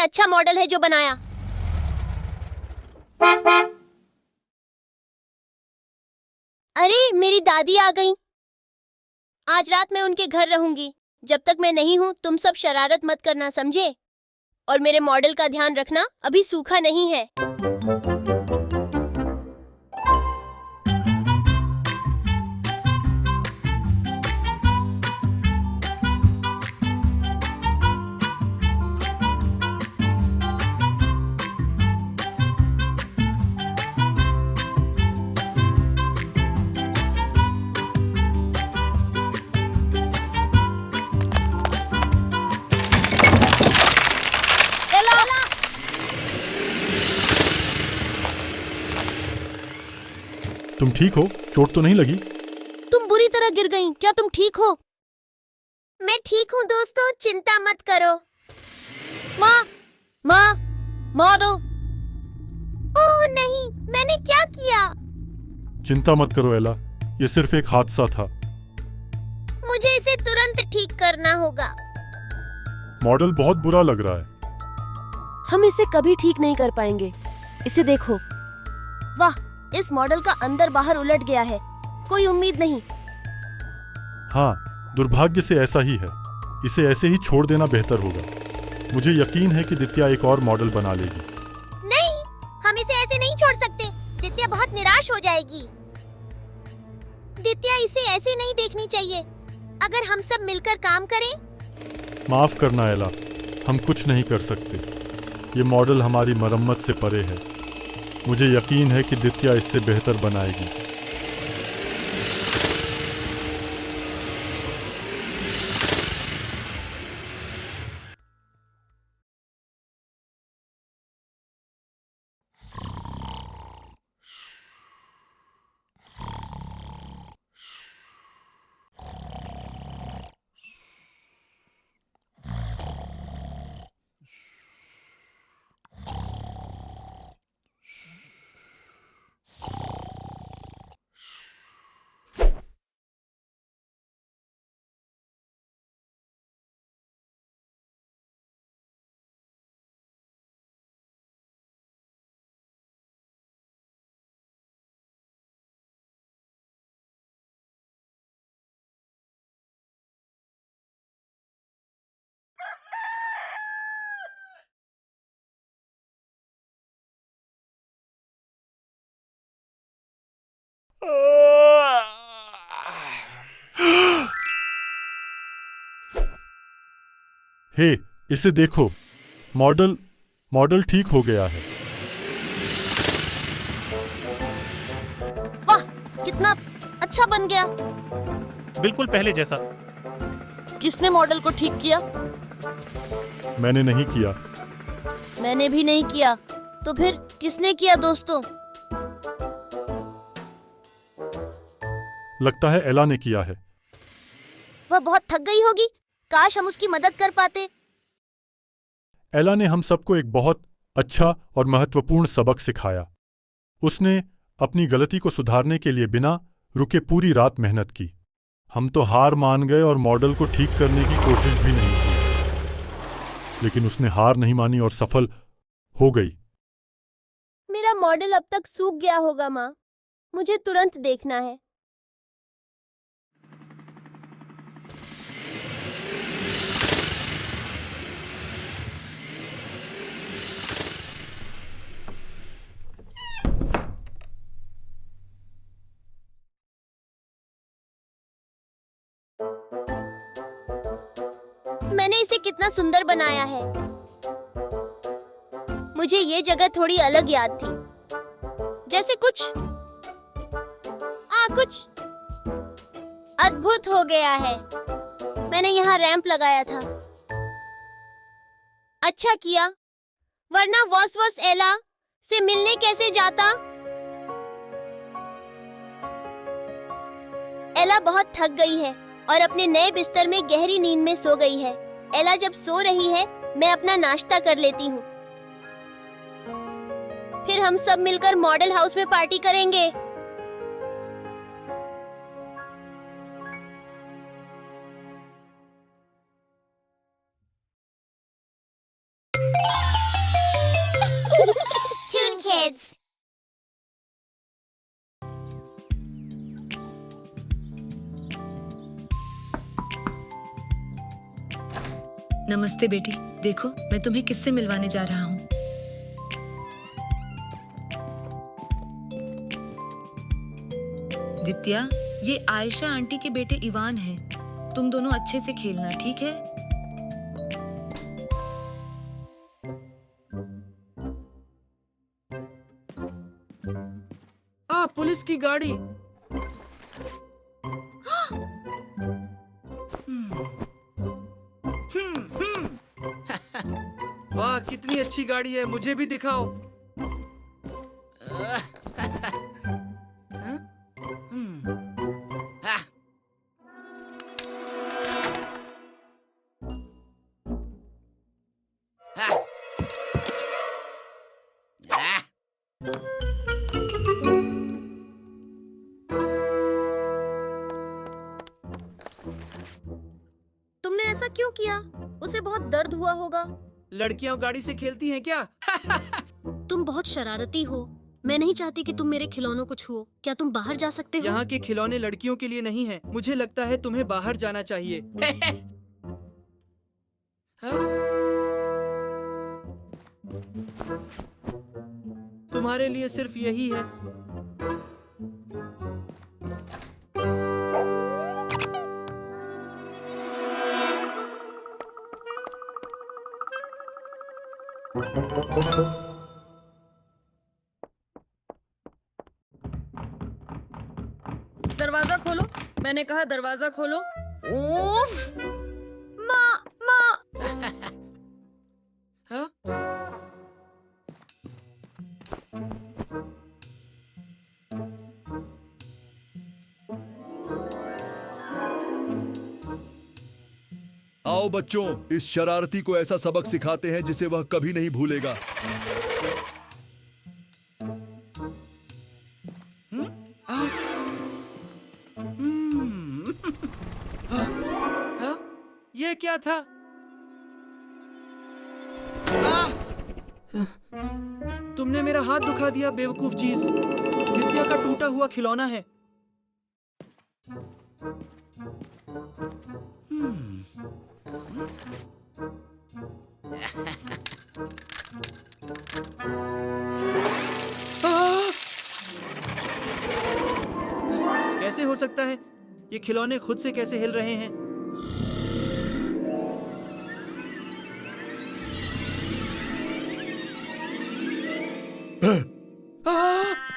अच्छा मॉडल है जो बनाया। अरे मेरी दादी आ गई। आज रात मैं उनके घर रहूंगी। जब तक मैं नहीं हूँ तुम सब शरारत मत करना, समझे? और मेरे मॉडल का ध्यान रखना, अभी सूखा नहीं है। एला! तुम ठीक हो? चोट तो नहीं लगी? तुम बुरी तरह गिर गई। क्या तुम ठीक हो? मैं ठीक हूँ दोस्तों, चिंता मत करो। माँ, मॉडल। ओह नहीं, मैंने क्या किया? चिंता मत करो एला, ये सिर्फ एक हादसा था। मुझे इसे तुरंत ठीक करना होगा। मॉडल बहुत बुरा लग रहा है। हम इसे कभी ठीक नहीं कर पाएंगे। इसे देखो। वाह, इस मॉडल का अंदर बाहर उलट गया है। कोई उम्मीद नहीं। हाँ, दुर्भाग्य से ऐसा ही है। इसे ऐसे ही छोड़ देना बेहतर होगा। मुझे यकीन है कि दित्या एक और मॉडल बना लेगी। नहीं, हम इसे ऐसे नहीं छोड़ सकते। दित्या बहुत निराश हो जाएगी। दित्या इसे ऐसे नहीं देखनी चाहिए। अगर हम सब मिलकर काम करें। माफ करना एला, हम कुछ नहीं कर सकते। ये मॉडल हमारी मरम्मत से परे है। मुझे यकीन है कि दित्या इससे बेहतर बनाएगी। हे, इसे देखो। मॉडल ठीक हो गया है। वाह, कितना अच्छा बन गया। बिल्कुल पहले जैसा। किसने मॉडल को ठीक किया? मैंने नहीं किया। मैंने भी नहीं किया। तो फिर किसने किया दोस्तों? लगता है एला ने किया है। वह बहुत थक गई होगी। काश हम उसकी मदद कर पाते। एला ने हम सबको एक बहुत अच्छा और महत्वपूर्ण सबक सिखाया। उसने अपनी गलती को सुधारने के लिए बिना रुके पूरी रात मेहनत की। हम तो हार मान गए और मॉडल को ठीक करने की कोशिश भी नहीं की। लेकिन उसने हार नहीं मानी और सफल हो गई। मेरा मॉडल अब तक सूख गया होगा माँ। मुझे तुरंत देखना है। मैंने इसे कितना सुंदर बनाया है। मुझे ये जगह थोड़ी अलग याद थी। जैसे कुछ अद्भुत हो गया है। मैंने यहाँ रैंप लगाया था। अच्छा किया, वरना वॉस एला से मिलने कैसे जाता। एला बहुत थक गई है और अपने नए बिस्तर में गहरी नींद में सो गई है। एला जब सो रही है, मैं अपना नाश्ता कर लेती हूँ। फिर हम सब मिलकर मॉडल हाउस में पार्टी करेंगे। नमस्ते बेटी, देखो मैं तुम्हें किससे मिलवाने जा रहा हूँ। दित्या, ये आयशा आंटी के बेटे इवान हैं। तुम दोनों अच्छे से खेलना, ठीक है? पुलिस की गाड़ी। वाह, कितनी अच्छी गाड़ी है, मुझे भी दिखाओ। तुमने ऐसा क्यों किया? उसे बहुत दर्द हुआ होगा। लड़कियां गाड़ी से खेलती हैं क्या? तुम बहुत शरारती हो। मैं नहीं चाहती कि तुम मेरे खिलौनों को छुओ। क्या तुम बाहर जा सकते हो? यहाँ के खिलौने लड़कियों के लिए नहीं हैं। मुझे लगता है तुम्हें बाहर जाना चाहिए। हाँ? तुम्हारे लिए सिर्फ यही है। दरवाजा खोलो। मैंने कहा दरवाजा खोलो। उफ! माँ! हाँ? आओ बच्चों, इस शरारती को ऐसा सबक सिखाते हैं जिसे वह कभी नहीं भूलेगा। हाँ? ये क्या था? तुमने मेरा हाथ दुखा दिया, बेवकूफ चीज। नित्या का टूटा हुआ खिलौना है। कैसे हो सकता है? ये खिलौने खुद से कैसे हिल रहे हैं?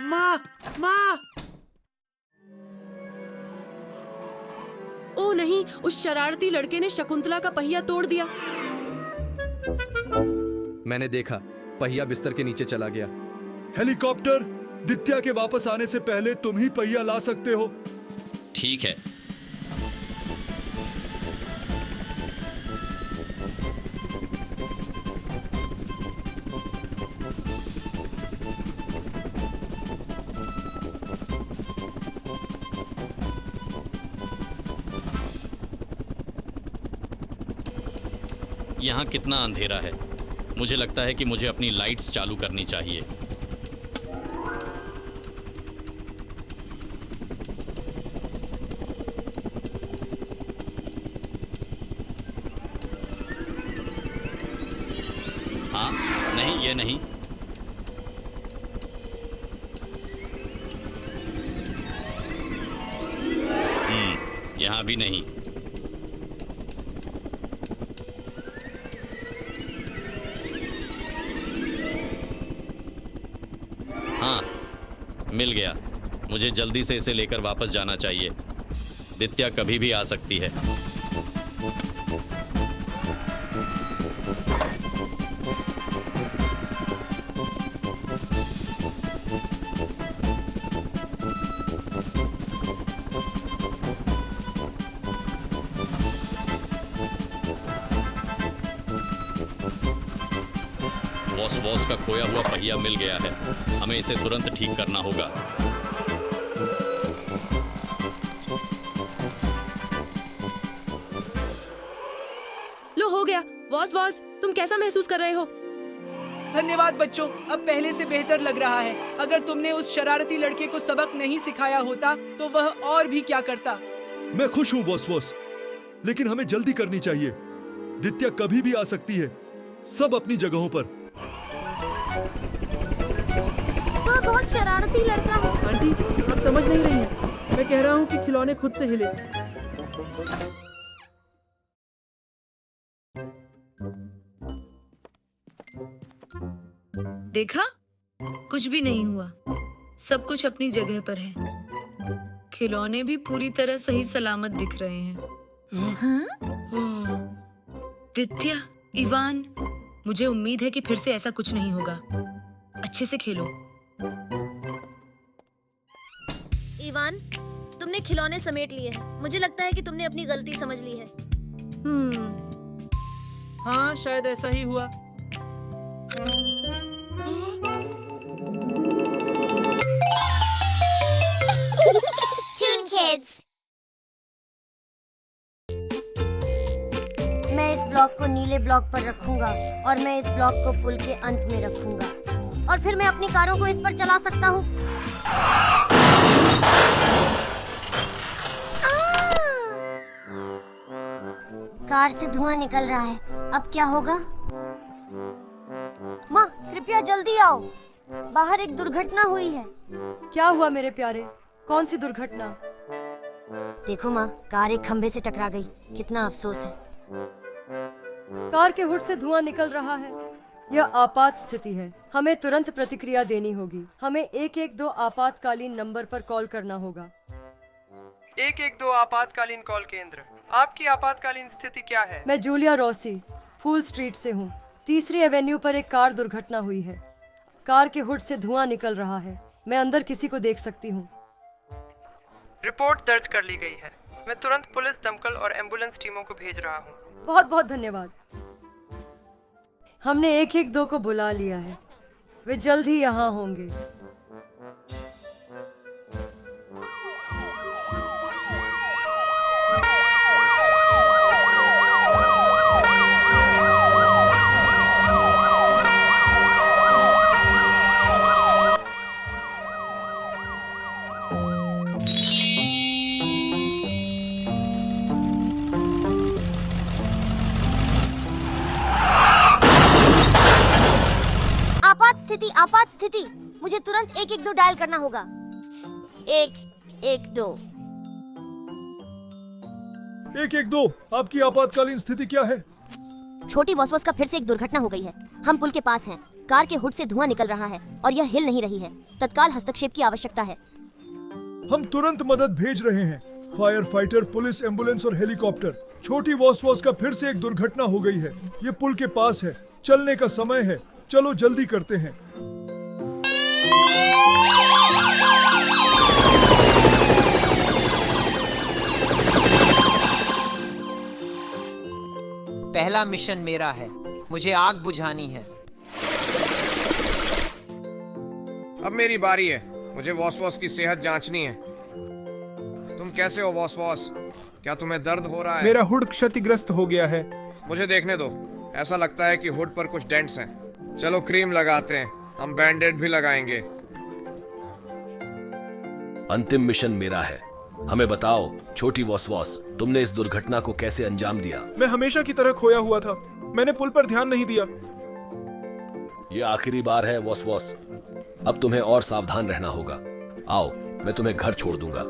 माँ! माँ! ओह नहीं, उस शरारती लड़के ने शकुंतला का पहिया तोड़ दिया। मैंने देखा, पहिया बिस्तर के नीचे चला गया। हेलीकॉप्टर, दित्या के वापस आने से पहले तुम ही पहिया ला सकते हो। ठीक है। यहाँ कितना अंधेरा है। मुझे लगता है कि मुझे अपनी लाइट्स चालू करनी चाहिए। हाँ, नहीं, ये नहीं। यहाँ भी नहीं। हाँ, मिल गया। मुझे जल्दी से इसे लेकर वापस जाना चाहिए। दित्या कभी भी आ सकती है। वॉस का खोया हुआ पहिया मिल गया है। हमें इसे तुरंत ठीक करना होगा। लो, हो गया। वॉस, तुम कैसा महसूस कर रहे हो? धन्यवाद बच्चों, अब पहले से बेहतर लग रहा है। अगर तुमने उस शरारती लड़के को सबक नहीं सिखाया होता तो वह और भी क्या करता। मैं खुश हूँ वॉस, लेकिन हमें जल्दी करनी चाहिए। दित्या कभी भी आ सकती है। सब अपनी जगहों पर। वह बहुत शरारती लड़का है। आंटी, आप समझ नहीं रही हैं। मैं कह रहा हूँ कि खिलौने खुद से हिले। देखा, कुछ भी नहीं हुआ। सब कुछ अपनी जगह पर है। खिलौने भी पूरी तरह सही सलामत दिख रहे हैं। दित्या, इवान, मुझे उम्मीद है कि फिर से ऐसा कुछ नहीं होगा। अच्छे से खेलो। इवान, तुमने खिलौने समेट लिए हैं। मुझे लगता है कि तुमने अपनी गलती समझ ली है। हाँ, शायद ऐसा ही हुआ। Toon Kids। मैं इस ब्लॉक को नीले ब्लॉक पर रखूंगा और मैं इस ब्लॉक को पुल के अंत में रखूंगा और फिर मैं अपनी कारों को इस पर चला सकता हूँ। कार से धुआं निकल रहा है। अब क्या होगा? माँ, कृपया जल्दी आओ। बाहर एक दुर्घटना हुई है। क्या हुआ मेरे प्यारे? कौन सी दुर्घटना? देखो माँ, कार एक खंभे से टकरा गई। कितना अफसोस है। कार के हुड से धुआं निकल रहा है। यह आपात स्थिति है। हमें तुरंत प्रतिक्रिया देनी होगी। हमें 112 आपातकालीन नंबर पर कॉल करना होगा। 112 आपातकालीन कॉल केंद्र। आपकी आपातकालीन स्थिति क्या है? मैं जूलिया रॉसी, फूल स्ट्रीट से हूँ। 3री एवेन्यू पर एक कार दुर्घटना हुई है। कार के हुड से धुआं निकल रहा है। मैं अंदर किसी को देख सकती हूँ। रिपोर्ट दर्ज कर ली गई है। मैं तुरंत पुलिस, दमकल और एम्बुलेंस टीमों को भेज रहा हूँ। बहुत बहुत धन्यवाद। हमने 112 को बुला लिया है। वे जल्द ही यहाँ होंगे। आपात स्थिति। मुझे तुरंत 112 डायल करना होगा। 112। 112, आपकी आपातकालीन स्थिति क्या है? छोटी वॉसवॉस का फिर से एक दुर्घटना हो गई है। हम पुल के पास हैं। कार के हुड से धुआं निकल रहा है और यह हिल नहीं रही है। तत्काल हस्तक्षेप की आवश्यकता है। हम तुरंत मदद भेज रहे हैं। फायर फाइटर, पुलिस, एम्बुलेंस और हेलीकॉप्टर। छोटी वॉसवॉस का फिर से एक दुर्घटना हो गई है। ये पुल के पास है। चलने का समय है। चलो जल्दी करते हैं। पहला मिशन मेरा है। मुझे आग बुझानी है। अब मेरी बारी है। मुझे वॉसवॉस की सेहत जांचनी है। तुम कैसे हो वॉसवॉस? क्या तुम्हें दर्द हो रहा है? मेरा हुड क्षतिग्रस्त हो गया है। मुझे देखने दो। ऐसा लगता है कि हुड पर कुछ डेंट्स हैं। चलो क्रीम लगाते हैं। हम बैंडेड भी लगाएंगे। अंतिम मिशन मेरा है। हमें बताओ, छोटी वॉसवॉस, तुमने इस दुर्घटना को कैसे अंजाम दिया? मैं हमेशा की तरह खोया हुआ था। मैंने पुल पर ध्यान नहीं दिया। ये आखिरी बार है वॉसवॉस। अब तुम्हें और सावधान रहना होगा। आओ, मैं तुम्हें घर छोड़ दूंगा।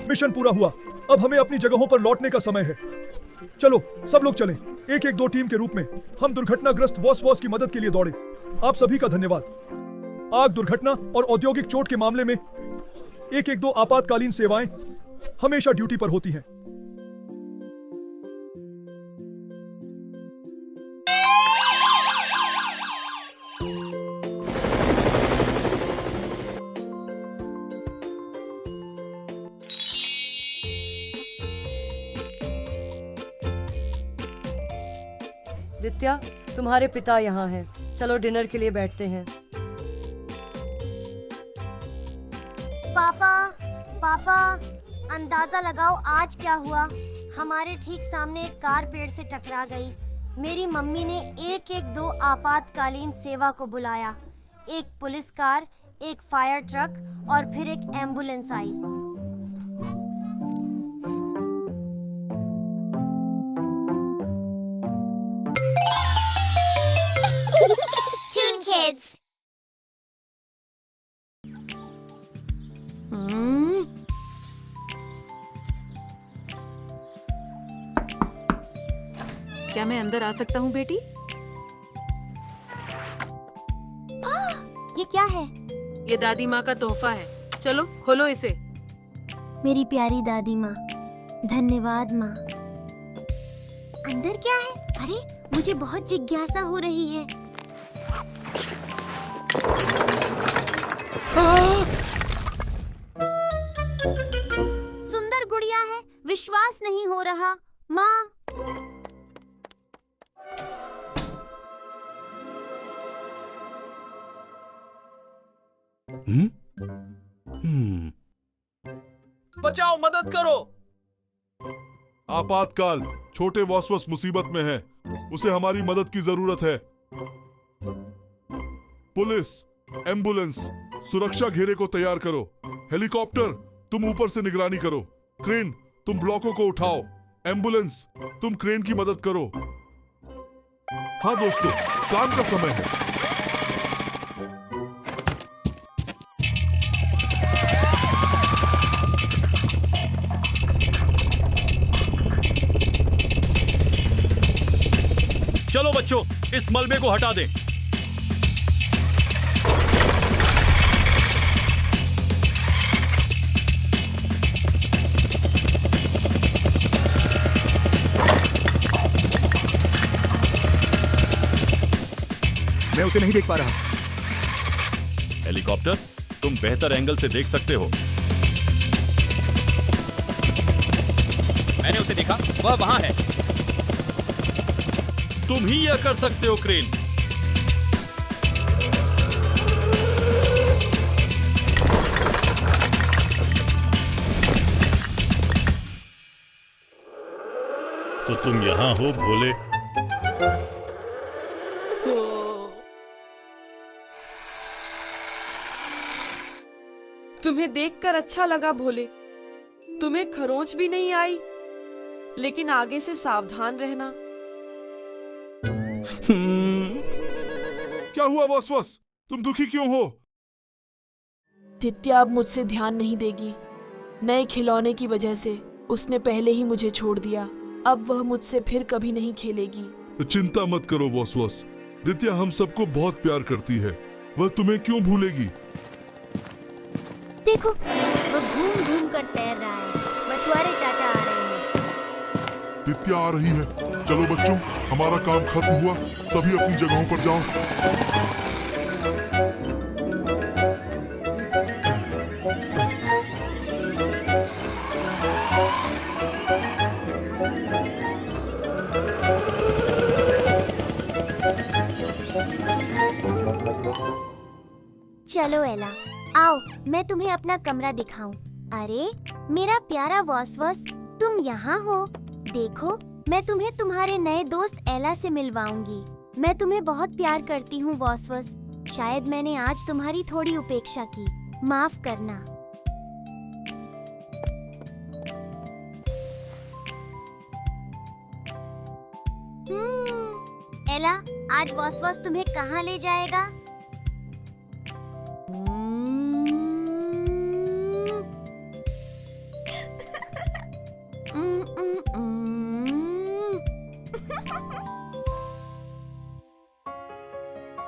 मिशन पूरा हुआ। अब हमें अपनी जगहों पर लौटने का समय है। चलो सब लोग चलें। 112 टीम के रूप में हम दुर्घटनाग्रस्त वॉसवॉस की मदद के लिए दौड़े। आप सभी का धन्यवाद। आग, दुर्घटना और औद्योगिक चोट के मामले में 112 आपातकालीन सेवाएं हमेशा ड्यूटी पर होती हैं। दित्या, तुम्हारे पिता यहाँ हैं। चलो डिनर के लिए बैठते हैं। पापा, पापा, अंदाजा लगाओ आज क्या हुआ। हमारे ठीक सामने एक कार पेड़ से टकरा गई। मेरी मम्मी ने 112 आपातकालीन सेवा को बुलाया। एक पुलिस कार, एक फायर ट्रक और फिर एक एम्बुलेंस आई। Tune Kids. क्या मैं अंदर आ सकता हूँ बेटी? ये क्या है? ये दादी माँ का तोहफा है। चलो खोलो इसे। मेरी प्यारी दादी माँ, धन्यवाद माँ। अंदर क्या है? अरे मुझे बहुत जिज्ञासा हो रही है। सुंदर गुड़िया है, विश्वास नहीं हो रहा। माँ, बचाओ, मदद करो। आपातकाल, छोटे वॉसवस मुसीबत में है, उसे हमारी मदद की जरूरत है। पुलिस, एम्बुलेंस, सुरक्षा घेरे को तैयार करो। हेलीकॉप्टर, तुम ऊपर से निगरानी करो। क्रेन, तुम ब्लॉकों को उठाओ। एम्बुलेंस, तुम क्रेन की मदद करो। हाँ दोस्तों, काम का समय है। चलो बच्चों, इस मलबे को हटा दें। मैं उसे नहीं देख पा रहा। हेलीकॉप्टर, तुम बेहतर एंगल से देख सकते हो। मैंने उसे देखा, वह वहां है। तुम ही यह कर सकते हो क्रेन। तो तुम यहाँ हो भोले? तुम्हें देखकर अच्छा लगा भोले। तुम्हें खरोंच भी नहीं आई, लेकिन आगे से सावधान रहना। क्या हुआ वॉसवस? तुम दुखी क्यों हो? दित्या अब मुझसे ध्यान नहीं देगी। नए खिलौने की वजह से उसने पहले ही मुझे छोड़ दिया। अब वह मुझसे फिर कभी नहीं खेलेगी। चिंता मत करो वॉसवस, दित्या हम सबको बहुत प्यार करती है। वह तुम्हें क्यों भूलेगी? देखो, वो घूम घूम कर तैर रहा है। मछुआरे चाचा आ रहे हैं। दित्या आ रही है। चलो बच्चों, हमारा काम खत्म हुआ, सभी अपनी जगहों पर जाओ। चलो एला, आओ मैं तुम्हें अपना कमरा दिखाऊं। अरे मेरा प्यारा वॉसवस, तुम यहाँ हो। देखो, मैं तुम्हें तुम्हारे नए दोस्त एला से मिलवाऊंगी। मैं तुम्हें बहुत प्यार करती हूँ वॉसवस। शायद मैंने आज तुम्हारी थोड़ी उपेक्षा की, माफ करना। एला, आज वॉसवस तुम्हें कहाँ ले जाएगा?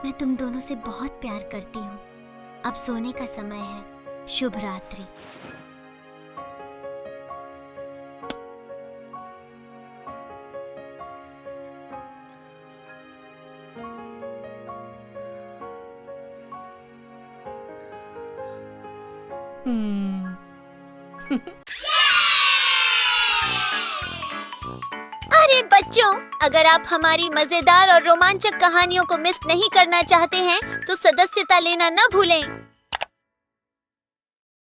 मैं तुम दोनों से बहुत प्यार करती हूँ। अब सोने का समय है। शुभ रात्रि। अरे बच्चों, अगर आप हमारी मजेदार और रोमांचक कहानियों को मिस नहीं करना चाहते हैं तो सदस्यता लेना न भूलें।